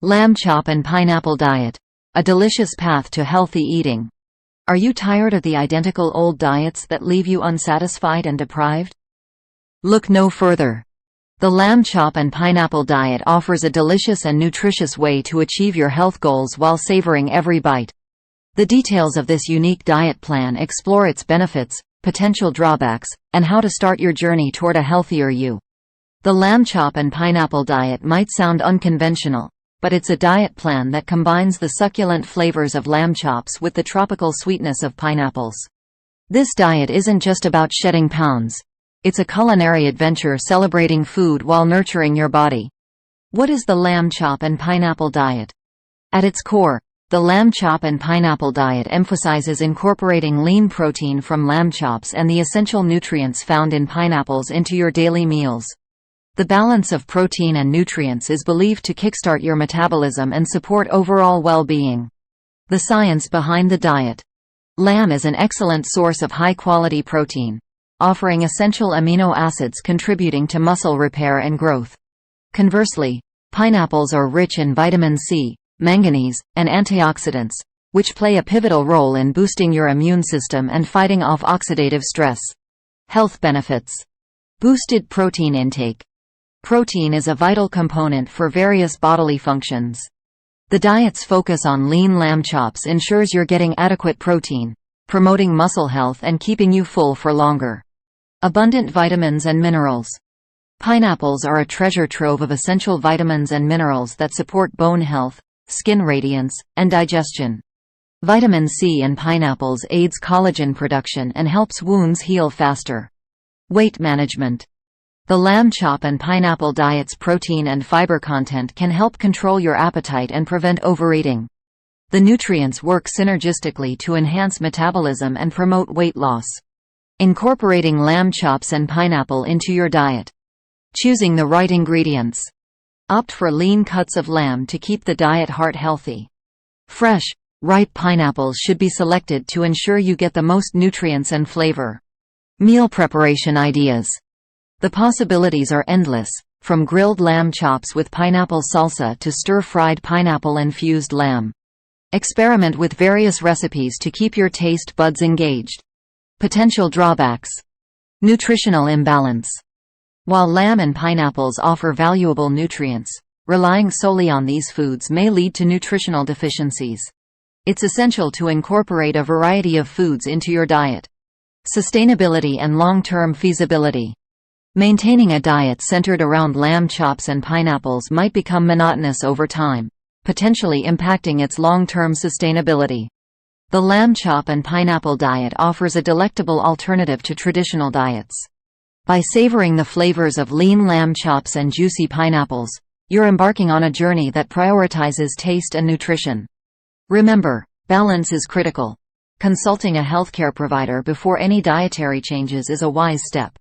Lamb chop and pineapple diet. A delicious path to healthy eating. Are you tired of the identical old diets that leave you unsatisfied and deprived? Look no further. The lamb chop and pineapple diet offers a delicious and nutritious way to achieve your health goals while savoring every bite. The details of this unique diet plan explore its benefits, potential drawbacks, and how to start your journey toward a healthier you. The lamb chop and pineapple diet might sound unconventional, but it's a diet plan that combines the succulent flavors of lamb chops with the tropical sweetness of pineapples. This diet isn't just about shedding pounds. It's a culinary adventure celebrating food while nurturing your body. What is the lamb chop and pineapple diet? At its core, the lamb chop and pineapple diet emphasizes incorporating lean protein from lamb chops and the essential nutrients found in pineapples into your daily meals. The balance of protein and nutrients is believed to kickstart your metabolism and support overall well-being. The science behind the diet. Lamb is an excellent source of high-quality protein, offering essential amino acids contributing to muscle repair and growth. Conversely, pineapples are rich in vitamin C, manganese, and antioxidants, which play a pivotal role in boosting your immune system and fighting off oxidative stress. Health benefits. Boosted protein intake. Protein is a vital component for various bodily functions. The diet's focus on lean lamb chops ensures you're getting adequate protein, promoting muscle health and keeping you full for longer. Abundant vitamins and minerals. Pineapples are a treasure trove of essential vitamins and minerals that support bone health, skin radiance, and digestion. Vitamin C in pineapples aids collagen production and helps wounds heal faster. Weight management. The lamb chop and pineapple diet's protein and fiber content can help control your appetite and prevent overeating. The nutrients work synergistically to enhance metabolism and promote weight loss. Incorporating lamb chops and pineapple into your diet. Choosing the right ingredients. Opt for lean cuts of lamb to keep the diet heart healthy. Fresh, ripe pineapples should be selected to ensure you get the most nutrients and flavor. Meal preparation ideas. The possibilities are endless, from grilled lamb chops with pineapple salsa to stir-fried pineapple-infused lamb. Experiment with various recipes to keep your taste buds engaged. Potential drawbacks. Nutritional imbalance. While lamb and pineapples offer valuable nutrients, relying solely on these foods may lead to nutritional deficiencies. It's essential to incorporate a variety of foods into your diet. Sustainability and long-term feasibility. Maintaining a diet centered around lamb chops and pineapples might become monotonous over time, potentially impacting its long-term sustainability. The lamb chop and pineapple diet offers a delectable alternative to traditional diets. By savoring the flavors of lean lamb chops and juicy pineapples, you're embarking on a journey that prioritizes taste and nutrition. Remember, balance is critical. Consulting a healthcare provider before any dietary changes is a wise step.